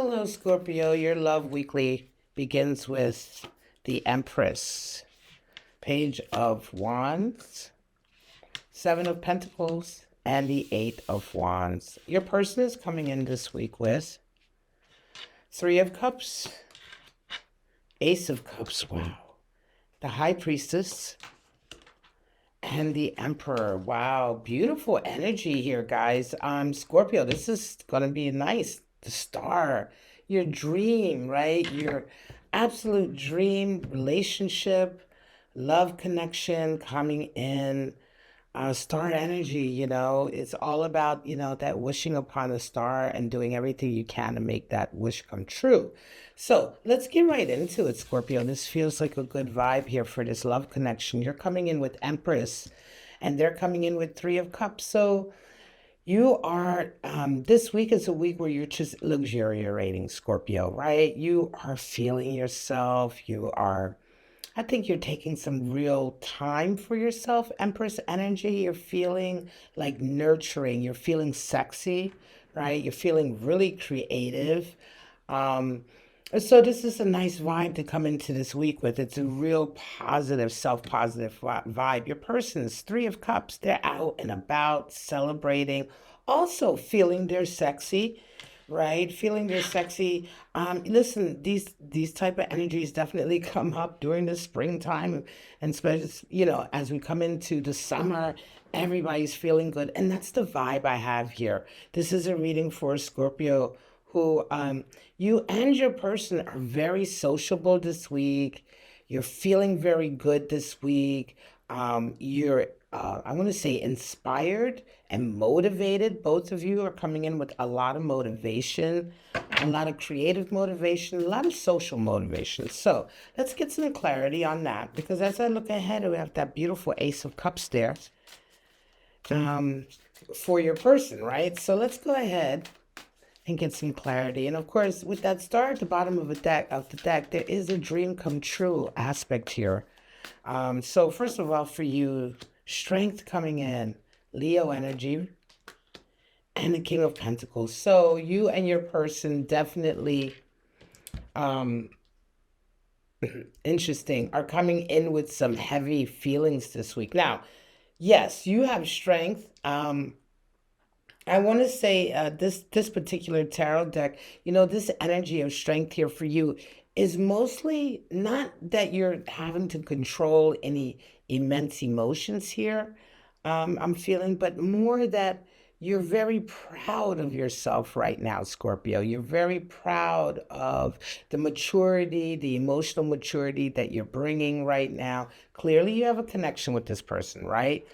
Hello, Scorpio. Your love weekly begins with the Empress, Page of Wands, Seven of Pentacles, and the Eight of Wands. Your person is coming in this week with Three of Cups, Ace of Cups, wow, the High Priestess, and the Emperor. Wow, beautiful energy here, guys. Scorpio, this is gonna be nice. The star, your dream, right? Your absolute dream relationship, love connection coming in. Star energy, it's all about, that wishing upon a star and doing everything you can to make that wish come true. So let's get right into it, Scorpio. This feels like a good vibe here for this love connection. You're coming in with Empress, and they're coming in with Three of Cups. So you are, this week is a week where you're just luxuriating, Scorpio, right? You are feeling yourself. I think you're taking some real time for yourself, Empress energy. You're feeling like nurturing. You're feeling sexy, right? You're feeling really creative. Um, so this is a nice vibe to come into this week with. It's a real positive, self-positive vibe. Your person is Three of Cups. They're out and about, celebrating, also feeling they're sexy, right? Feeling they're sexy. Listen, these type of energies definitely come up during the springtime, and especially, as we come into the summer, everybody's feeling good, and that's the vibe I have here. This is a reading for Scorpio who you and your person are very sociable this week. You're feeling very good this week. You're, I want to say, inspired and motivated. Both of you are coming in with a lot of motivation, a lot of creative motivation, a lot of social motivation. So let's get some clarity on that, because as I look ahead, we have that beautiful Ace of Cups there for your person, right? So let's go ahead and get some clarity. And of course, with that star at the bottom of the deck, there is a dream come true aspect here. So first of all, for you, strength coming in, Leo energy, and the King of Pentacles. So you and your person definitely, interesting, are coming in with some heavy feelings this week. Now, yes, you have strength. I want to say this particular tarot deck, this energy of strength here for you is mostly not that you're having to control any immense emotions here, I'm feeling, but more that you're very proud of yourself right now, Scorpio. You're very proud of the maturity, the emotional maturity that you're bringing right now. Clearly, you have a connection with this person, right?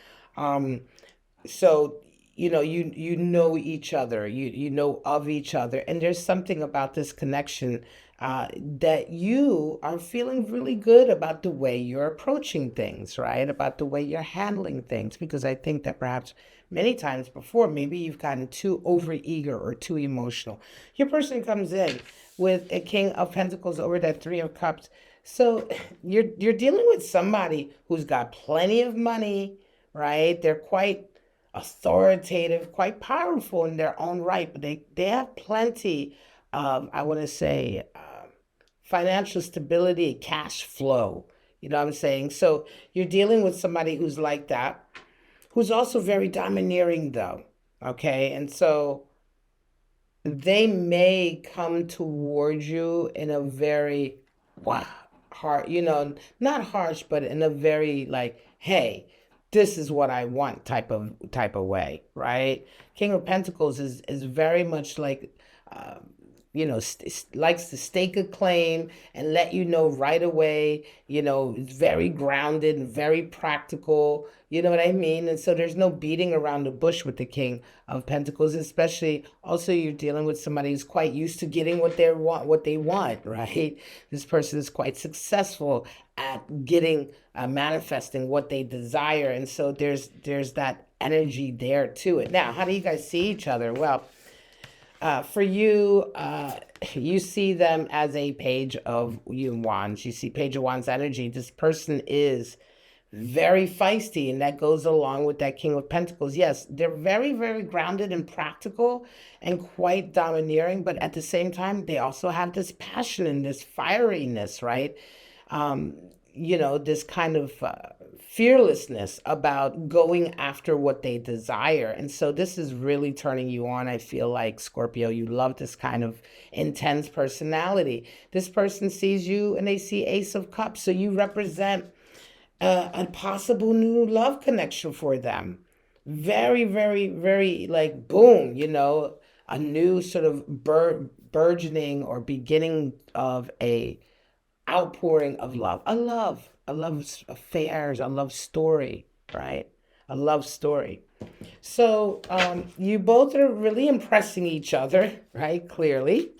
So you know each other, you know of each other, and there's something about this connection that you are feeling really good about the way you're approaching things, right? About the way you're handling things, because I think that perhaps many times before, maybe you've gotten too overeager or too emotional. Your person comes in with a King of Pentacles over that Three of Cups. So you're dealing with somebody who's got plenty of money, right? They're quite authoritative, quite powerful in their own right, but they have plenty of, I want to say, financial stability, cash flow. You know what I'm saying? So you're dealing with somebody who's like that, who's also very domineering, though. Okay, and so they may come towards you in a very wow, hard, not harsh, but in a very like, hey, this is what I want type of way, right? King of Pentacles is very much like, likes to stake a claim and let you know right away. It's very grounded and very practical. You know what I mean? And so there's no beating around the bush with the King of Pentacles, especially also you're dealing with somebody who's quite used to getting what they want, right? This person is quite successful at getting, manifesting what they desire. And so there's that energy there to it. Now, how do you guys see each other? Well, for you, you see them as a Page of Wands. You see Page of Wands energy. This person is very feisty, and that goes along with that King of Pentacles. Yes, they're very, very grounded and practical and quite domineering, but at the same time, they also have this passion and this fieriness, right? Um, this kind of fearlessness about going after what they desire. And so this is really turning you on. I feel like, Scorpio, you love this kind of intense personality. This person sees you and they see Ace of Cups, so you represent a possible new love connection for them. Very, very, very like boom, a new sort of burgeoning or beginning of a outpouring of love. A love affairs, a love story, right? A love story. So you both are really impressing each other, right? Clearly.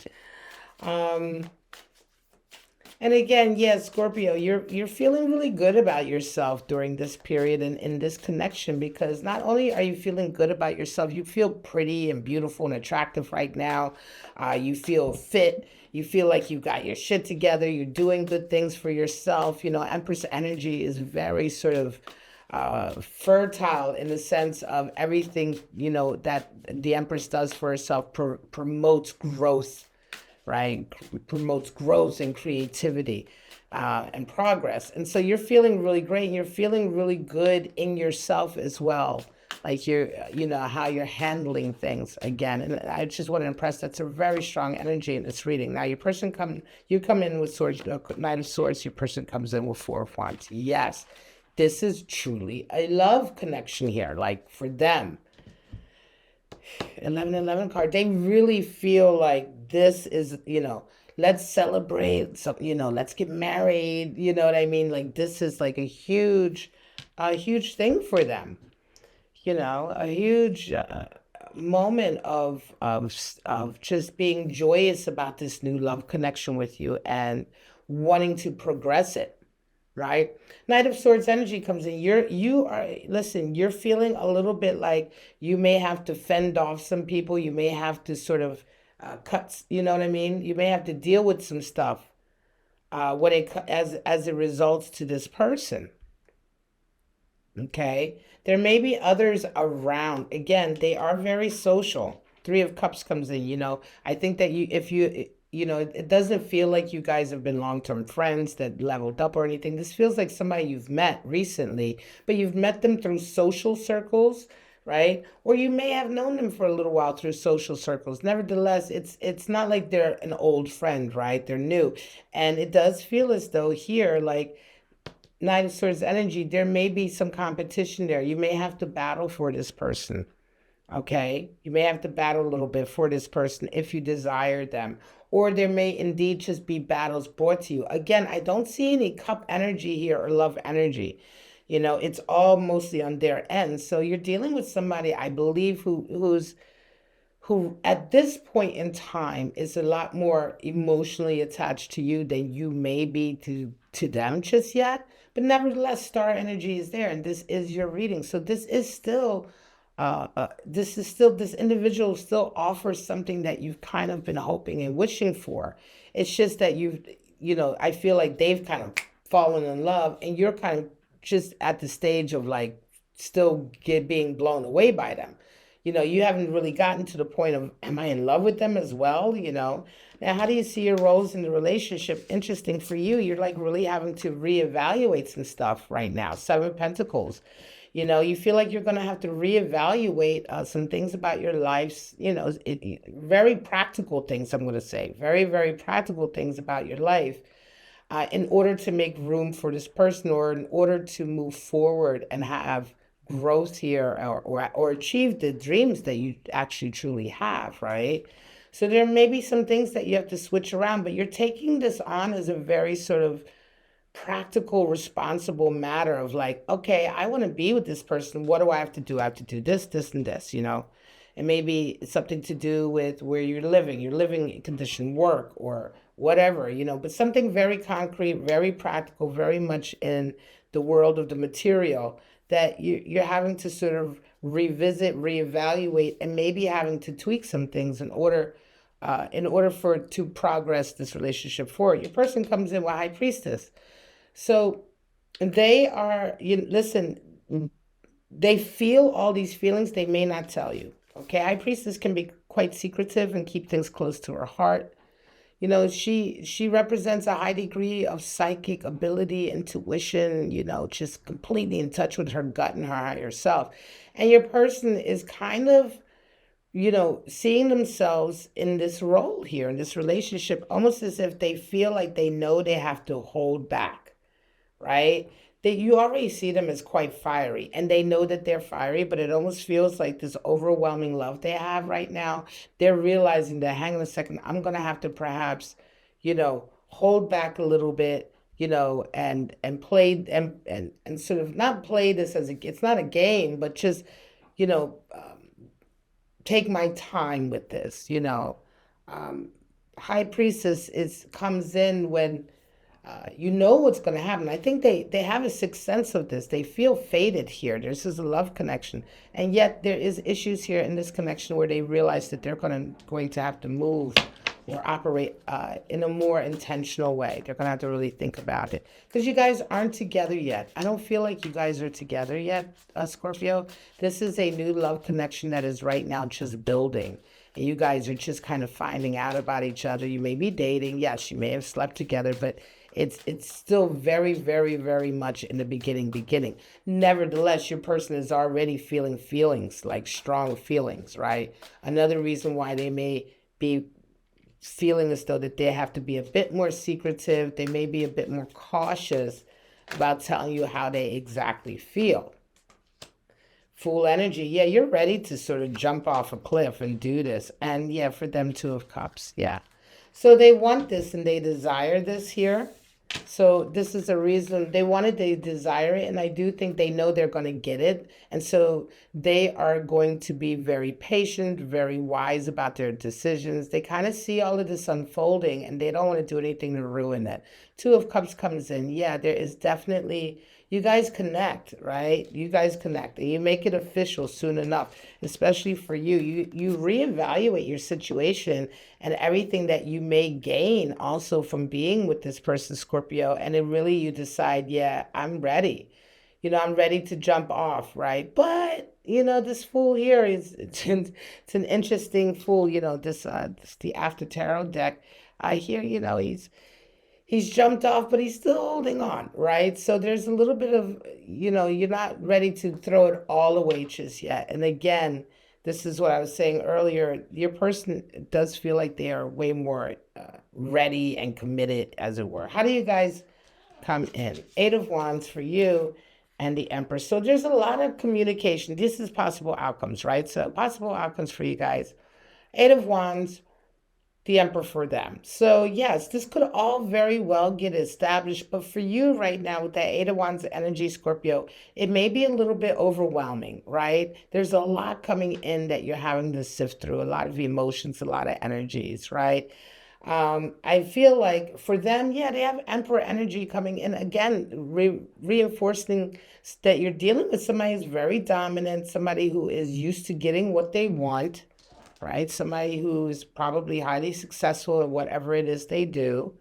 And again, yes, Scorpio, you're feeling really good about yourself during this period and in this connection, because not only are you feeling good about yourself, you feel pretty and beautiful and attractive right now. You feel fit. You feel like you've got your shit together. You're doing good things for yourself. Empress energy is very sort of fertile in the sense of everything, that the Empress does for herself promotes growth, right? Promotes growth and creativity and progress. And so you're feeling really great, and you're feeling really good in yourself as well. Like how you're handling things again. And I just want to impress, that's a very strong energy in this reading. Now you come in with swords, Knight of Swords, your person comes in with Four of Wands. Yes, this is truly a love connection here, like for them. 1111 card, they really feel like this is, let's celebrate, so, let's get married, you know what I mean? Like this is like a huge thing for them, a huge moment of just being joyous about this new love connection with you and wanting to progress it. Right? Knight of Swords energy comes in. You're feeling a little bit like you may have to fend off some people. You may have to sort of cut, you know what I mean? You may have to deal with some stuff as it results to this person. Okay? There may be others around. Again, they are very social. Three of Cups comes in, I think that it doesn't feel like you guys have been long-term friends that leveled up or anything. This feels like somebody you've met recently, but you've met them through social circles, right? Or you may have known them for a little while through social circles. Nevertheless, it's not like they're an old friend, right? They're new. And it does feel as though here, like Nine of Swords energy, there may be some competition there. You may have to battle for this person. Okay, you may have to battle a little bit for this person if you desire them, or there may indeed just be battles brought to you. Again, I don't see any cup energy here or love energy. It's all mostly on their end. So you're dealing with somebody, I believe, who at this point in time is a lot more emotionally attached to you than you may be to them just yet. But nevertheless, star energy is there, and this is your reading. So this individual still offers something that you've kind of been hoping and wishing for. It's just that I feel like they've kind of fallen in love, and you're kind of just at the stage of like still being blown away by them. You haven't really gotten to the point of, am I in love with them as well? Now, how do you see your roles in the relationship? Interesting for you. You're like really having to reevaluate some stuff right now. Seven of Pentacles. You feel like you're going to have to reevaluate some things about your lives, very practical things, I'm going to say. Very, very practical things about your life in order to make room for this person, or in order to move forward and have growth here, or achieve the dreams that you actually truly have, right? So there may be some things that you have to switch around, but you're taking this on as a very sort of practical, responsible matter of like, okay, I want to be with this person. What do I have to do? I have to do this, this, and this, and maybe it's something to do with where you're living, your living condition, work, or whatever, but something very concrete, very practical, very much in the world of the material that you're having to sort of revisit, reevaluate, and maybe having to tweak some things in order for to progress this relationship forward. Your person comes in with High Priestess. So They are, listen, they feel all these feelings, they may not tell you. Okay, High Priestess can be quite secretive and keep things close to her heart. She represents a high degree of psychic ability, intuition, just completely in touch with her gut and her higher self. And your person is kind of, seeing themselves in this role here, in this relationship, almost as if they feel like they know they have to hold back, right? That you already see them as quite fiery, and they know that they're fiery, but it almost feels like this overwhelming love they have right now. They're realizing that, hang on a second, I'm gonna have to perhaps, hold back a little bit, and play and sort of not play this as it's not a game, but just, you know, take my time with this. Um, High Priestess comes in when you know what's going to happen. I think they have a sixth sense of this. They feel fated here. This is a love connection, and yet there is issues here in this connection where they realize that they're going to have to move or operate in a more intentional way. They're going to have to really think about it because you guys aren't together yet. I don't feel like you guys are together yet, Scorpio. This is a new love connection that is right now just building. And you guys are just kind of finding out about each other. You may be dating. Yes, you may have slept together, but it's still very, very, very much in the beginning. Nevertheless, your person is already feeling feelings, like strong feelings, right? Another reason why they may be feeling as though that they have to be a bit more secretive. They may be a bit more cautious about telling you how they exactly feel. Fool energy. Yeah, you're ready to sort of jump off a cliff and do this. And yeah, for them, Two of Cups. Yeah. So they want this and they desire this here. So this is a reason they wanted, they desire it, and I do think they know they're going to get it. And so they are going to be very patient, very wise about their decisions. They kind of see all of this unfolding and they don't want to do anything to ruin it. Two of Cups comes in. Yeah, there is definitely, you guys connect, right? You guys connect and you make it official soon enough, especially for you. You reevaluate your situation and everything that you may gain also from being with this person, Scorpio. And then really you decide, yeah, I'm ready. I'm ready to jump off, right? But, this Fool here it's an interesting Fool, this the After Tarot deck. I hear, he's jumped off, but he's still holding on, right? So there's a little bit of, you're not ready to throw it all away just yet. And again, this is what I was saying earlier. Your person does feel like they are way more ready and committed, as it were. How do you guys come in? Eight of Wands for you and the Empress. So there's a lot of communication. This is possible outcomes, right? So possible outcomes for you guys. Eight of Wands, the Emperor for them. So yes, this could all very well get established, but for you right now with that Eight of Wands energy, Scorpio, it may be a little bit overwhelming, right? There's a lot coming in that you're having to sift through, a lot of emotions, a lot of energies, right? I feel like for them, yeah, they have Emperor energy coming in again, reinforcing that you're dealing with somebody who's very dominant, somebody who is used to getting what they want, right? Somebody who is probably highly successful at whatever it is they do.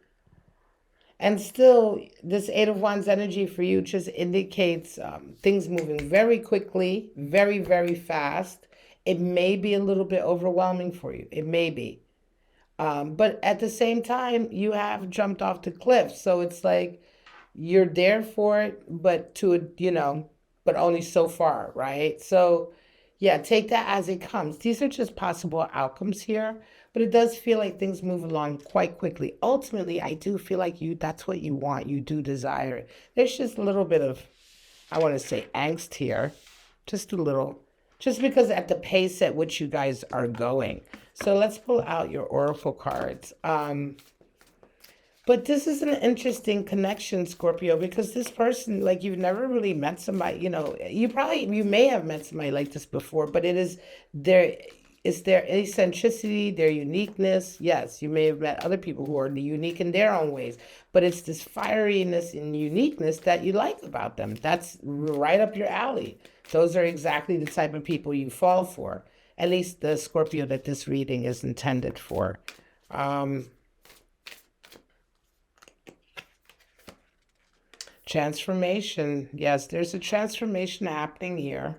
And still, this Eight of Wands energy for you just indicates things moving very quickly, very, very fast. It may be a little bit overwhelming for you. It may be. But at the same time, you have jumped off the cliff. So it's like you're there for it, but but only so far, right? So yeah, take that as it comes. These are just possible outcomes here, but it does feel like things move along quite quickly. Ultimately, I do feel like that's what you want. You do desire it. There's just a little bit of, I want to say, angst here. Just a little. Just because at the pace at which you guys are going. So let's pull out your Oracle cards. But this is an interesting connection, Scorpio, because this person, like, you've never really met somebody, you may have met somebody like this before, but it's their eccentricity, their uniqueness. Yes, you may have met other people who are unique in their own ways, but it's this fieriness and uniqueness that you like about them. That's right up your alley. Those are exactly the type of people you fall for. At least the Scorpio that this reading is intended for. Transformation. Yes, there's a transformation happening here.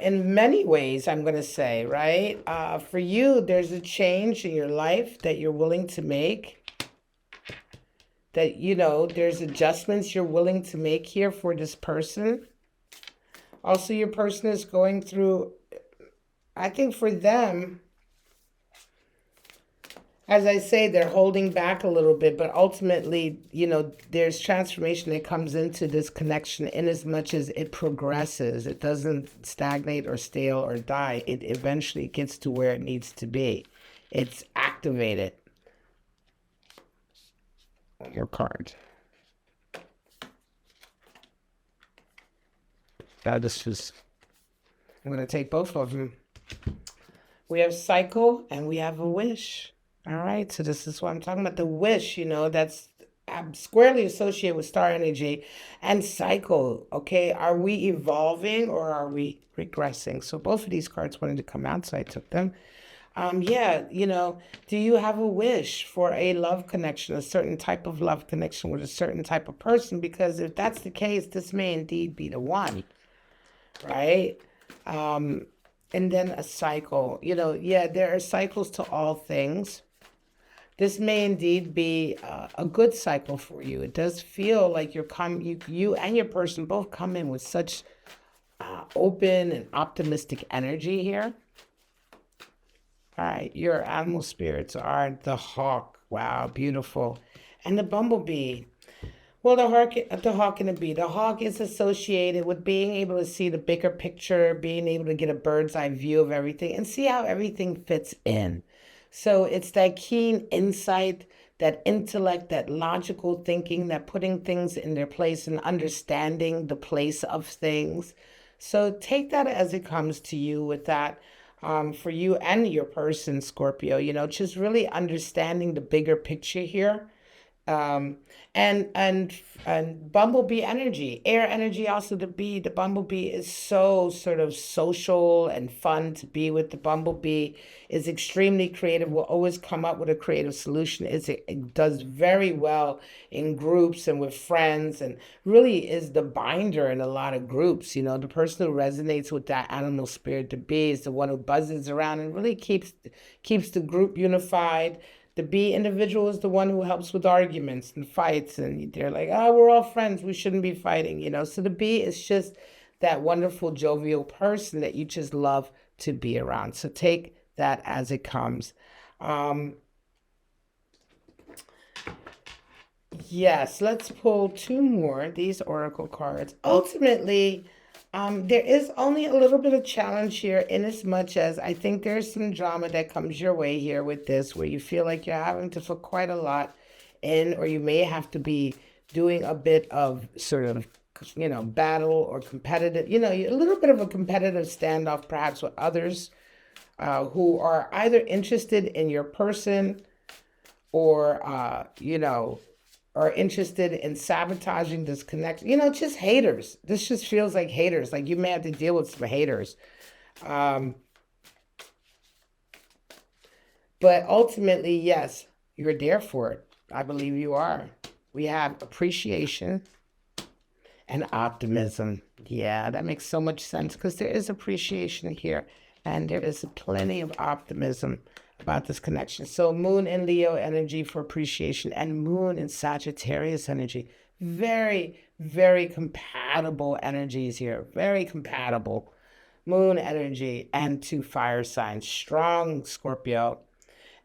In many ways, I'm going to say, right? For you, there's a change in your life that you're willing to make. That, there's adjustments you're willing to make here for this person. Also, your person is going through, I think for them, as I say, they're holding back a little bit, but ultimately, there's transformation that comes into this connection in as much as it progresses. It doesn't stagnate or stale or die. It eventually gets to where it needs to be. It's activated. Your card. I'm going to take both of them. We have cycle and we have a wish. All right, so this is what I'm talking about. The wish, that's squarely associated with star energy and cycle. Okay, are we evolving or are we regressing? So both of these cards wanted to come out, so I took them. Yeah, do you have a wish for a love connection, a certain type of love connection with a certain type of person? Because if that's the case, this may indeed be the one, right? And then a cycle, yeah, there are cycles to all things. This may indeed be a good cycle for you. It does feel like you and your person both come in with such open and optimistic energy here. All right, your animal spirits are the hawk. Wow, beautiful. And the bumblebee. Well, the hawk and the bee. The hawk is associated with being able to see the bigger picture, being able to get a bird's eye view of everything and see how everything fits in. So it's that keen insight, that intellect, that logical thinking, that putting things in their place and understanding the place of things. So take that as it comes to you with that. For you and your person, Scorpio, just really understanding the bigger picture here. And bumblebee energy, air energy, also the bee. The bumblebee is so sort of social and fun to be with. The bumblebee is extremely creative, will always come up with a creative solution. It does very well in groups and with friends, and really is the binder in a lot of groups. The person who resonates with that animal spirit, the bee, is the one who buzzes around and really keeps the group unified. The bee individual is the one who helps with arguments and fights, and they're like, oh, we're all friends, we shouldn't be fighting, So the bee is just that wonderful, jovial person that you just love to be around. So take that as it comes. Yes, let's pull two more, these oracle cards. Ultimately, there is only a little bit of challenge here in as much as I think there's some drama that comes your way here with this, where you feel like you're having to put quite a lot in, or you may have to be doing a bit of sort of, battle or competitive, a little bit of a competitive standoff perhaps with others who are either interested in your person or, are interested in sabotaging this connection. Just haters. This just feels like haters. Like you may have to deal with some haters. But ultimately, yes, you're there for it. I believe you are. We have appreciation and optimism. Yeah, that makes so much sense because there is appreciation here and there is plenty of optimism about this connection. So moon in Leo energy for appreciation and moon in Sagittarius energy. Very, very compatible energies here. Very compatible. Moon energy and two fire signs. Strong Scorpio.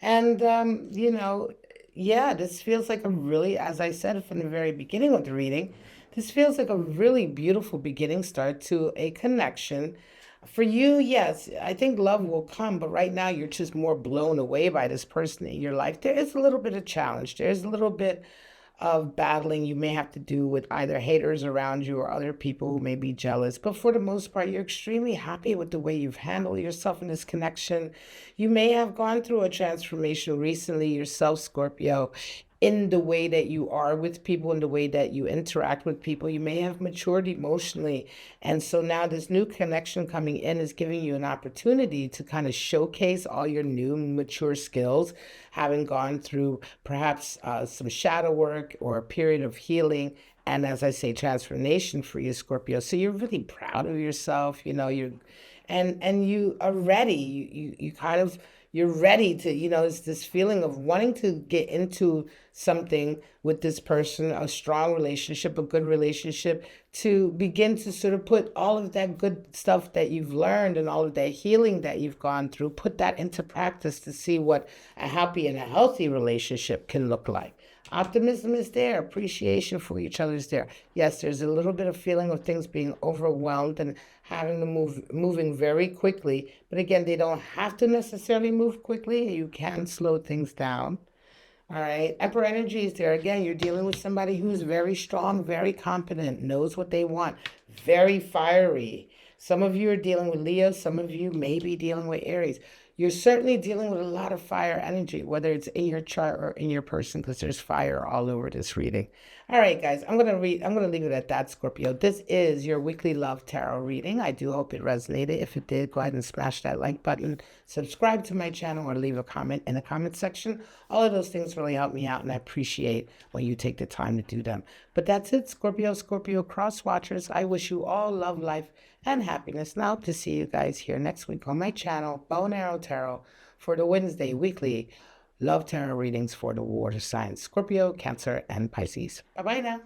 And, yeah, this feels like a really, as I said from the very beginning of the reading, this feels like a really beautiful beginning start to a connection. For you, yes, I think love will come, but right now you're just more blown away by this person in your life. There is a little bit of challenge. There's a little bit of battling you may have to do with either haters around you or other people who may be jealous. But for the most part, you're extremely happy with the way you've handled yourself in this connection. You may have gone through a transformation recently yourself, Scorpio, in the way that you are with people, in the way that you interact with people. You may have matured emotionally. And so now this new connection coming in is giving you an opportunity to kind of showcase all your new mature skills, having gone through perhaps some shadow work or a period of healing. And as I say, transformation for you, Scorpio. So you're really proud of yourself. And you are ready. You kind of, you're ready to, it's this feeling of wanting to get into something with this person, a strong relationship, a good relationship, to begin to sort of put all of that good stuff that you've learned and all of that healing that you've gone through, put that into practice to see what a happy and a healthy relationship can look like. Optimism is there. Appreciation for each other is there. Yes, there's a little bit of feeling of things being overwhelmed and having to moving very quickly. But again, they don't have to necessarily move quickly. You can slow things down. All right. Emperor energy is there. Again, you're dealing with somebody who's very strong, very competent, knows what they want, very fiery. Some of you are dealing with Leo. Some of you may be dealing with Aries. You're certainly dealing with a lot of fire energy, whether it's in your chart or in your person, because there's fire all over this reading. All right, guys, I'm gonna leave it at that, Scorpio. This is your weekly love tarot reading. I do hope it resonated. If it did, go ahead and smash that like button, subscribe to my channel, or leave a comment in the comment section. All of those things really help me out, and I appreciate when you take the time to do them. But that's it, Scorpio cross watchers. I wish you all love, life, and happiness. Now, to see you guys here next week on my channel, Bow and Arrow Tarot, for the Wednesday weekly love tarot readings for the water signs, Scorpio, Cancer, and Pisces. Bye-bye now.